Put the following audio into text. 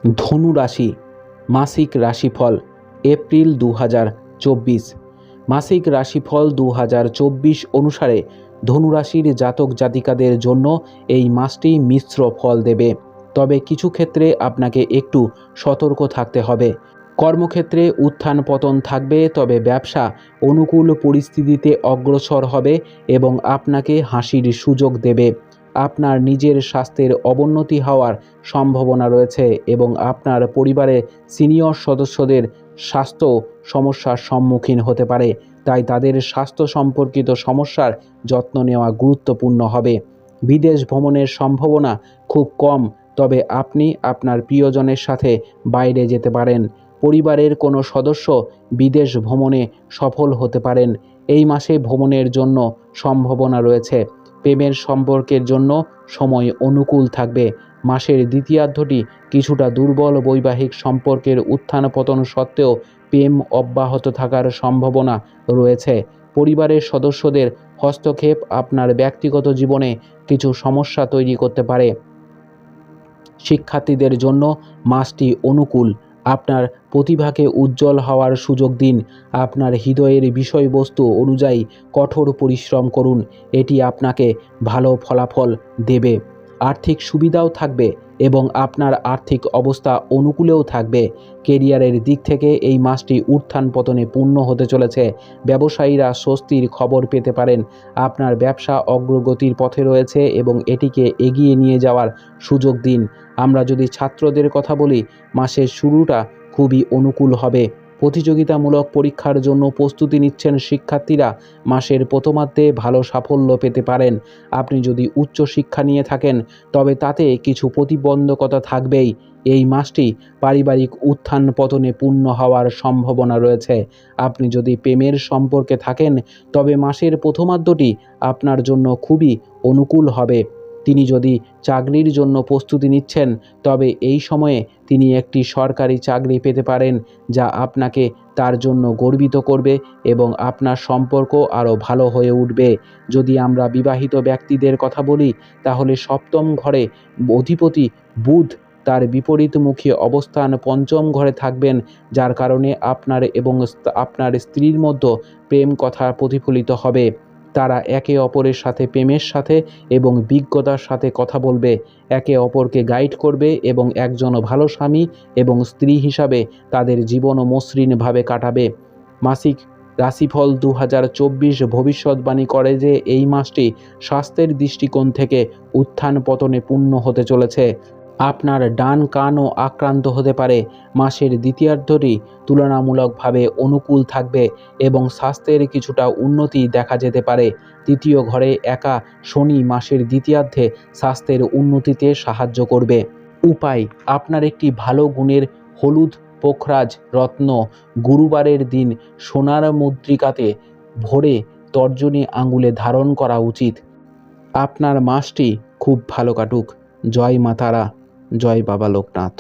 ধনু রাশি মাসিক রাশিফল এপ্রিল 2024। মাসিক রাশিফল 2024 অনুসারে ধনুরাশির জাতক জাতিকাদের জন্য এই মাসটি মিশ্র ফল দেবে। তবে কিছু ক্ষেত্রে আপনাকে একটু সতর্ক থাকতে হবে। কর্মক্ষেত্রে উত্থান পতন থাকবে, তবে ব্যবসা অনুকূল পরিস্থিতিতে অগ্রসর হবে এবং আপনাকে হাসির সুযোগ দেবে। আপনার নিজের স্বাস্থ্যের অবনতি হওয়ার সম্ভাবনা রয়েছে এবং আপনার পরিবারের সিনিয়র সদস্যদের স্বাস্থ্য সমস্যার সম্মুখীন হতে পারে, তাই তাদের স্বাস্থ্য সম্পর্কিত সমস্যার যত্ন নেওয়া গুরুত্বপূর্ণ হবে। বিদেশ ভ্রমণের সম্ভাবনা খুব কম, তবে আপনি আপনার প্রিয়জনের সাথে বাইরে যেতে পারেন। পরিবারের কোনো সদস্য বিদেশ ভ্রমণে সফল হতে পারেন। এই মাসে ভ্রমণের জন্য সম্ভাবনা রয়েছে। প্রেমের সম্পর্কের জন্য সময় অনুকূল থাকবে। মাসের দ্বিতীয়ার্ধটি কিছুটা দুর্বল। বৈবাহিক সম্পর্কের উত্থান পতন সত্ত্বেও প্রেম অব্যাহত থাকার সম্ভাবনা রয়েছে। পরিবারের সদস্যদের হস্তক্ষেপ আপনার ব্যক্তিগত জীবনে কিছু সমস্যা তৈরি করতে পারে। শিক্ষার্থীদের জন্য মাসটি অনুকূল। আপনার প্রতিভাকে উজ্জ্বল হওয়ার সুযোগ দিন। আপনার হৃদয়ের বিষয়বস্তু অনুযায়ী কঠোর পরিশ্রম করুন, এটি আপনাকে ভালো ফলাফল দেবে। আর্থিক সুবিধাও থাকবে এবং আপনার আর্থিক অবস্থা অনুকূলেও থাকবে। কেরিয়ারের দিক থেকে এই মাসটি উত্থান পতনে পূর্ণ হতে চলেছে। ব্যবসায়ীরা স্বস্তির খবর পেতে পারেন। আপনার ব্যবসা অগ্রগতির পথে রয়েছে এবং এটিকে এগিয়ে নিয়ে যাওয়ার সুযোগ দিন। আমরা যদি ছাত্রদের কথা বলি, মাসের শুরুটা খুবই অনুকূল হবে। প্রতিযোগিতামূলক পরীক্ষার জন্য প্রস্তুতি নিচ্ছেন শিক্ষার্থীরা, মাসের প্রথমার্ধে ভালো সাফল্য পেতে পারেন। আপনি যদি উচ্চ শিক্ষা নিয়ে থাকেন তবে তাতে কিছু প্রতিবন্ধকতা থাকবেই। এই মাসটি পারিবারিক উত্থান পতনে পূর্ণ হওয়ার সম্ভাবনা রয়েছে। আপনি যদি প্রেমের সম্পর্কে থাকেন তবে মাসের প্রথমার্ধটি আপনার জন্য খুবই অনুকূল হবে। তিনি যদি চাকরির জন্য প্রস্তুতি নিচ্ছেন তবে এই সময়ে তিনি একটি সরকারি চাকরি পেতে পারেন, যা আপনাকে তার জন্য গর্বিত করবে এবং আপনার সম্পর্ক আরও ভালো হয়ে উঠবে। যদি আমরা বিবাহিত ব্যক্তিদের কথা বলি, তাহলে সপ্তম ঘরে অধিপতি বুধ তার বিপরীতমুখী অবস্থান পঞ্চম ঘরে থাকবেন, যার কারণে আপনার এবং আপনার স্ত্রীর মধ্যে প্রেম কথা প্রতিফলিত হবে। তারা একে অপরের সাথে প্রেমের সাথে এবং বিজ্ঞতার সাথে কথা বলবে, একে অপরকে গাইড করবে এবং একজন ভালো স্বামী এবং স্ত্রী হিসাবে তাদের জীবনও মসৃণভাবে কাটাবে। মাসিক রাশিফল 2024 ভবিষ্যৎবাণী করে যে এই মাসটি স্বাস্থ্যের দৃষ্টিকোণ থেকে উত্থান পতনে পূর্ণ হতে চলেছে। আপনার ডান কানও আক্রান্ত হতে পারে। মাসের দ্বিতীয়ার্ধটি তুলনামূলকভাবে অনুকূল থাকবে এবং স্বাস্থ্যের কিছুটা উন্নতি দেখা যেতে পারে। তৃতীয় ঘরে একা শনি মাসের দ্বিতীয়ার্ধে স্বাস্থ্যের উন্নতিতে সাহায্য করবে। উপায়: আপনার একটি ভালো গুণের হলুদ পোখরাজ রত্ন গুরুবারের দিন সোনার মুদ্রিকাতে ভরে তর্জনী আঙুলে ধারণ করা উচিত। আপনার মাসটি খুব ভালো কাটুক। জয় মা তারা, জয় বাবা লোকনাথ।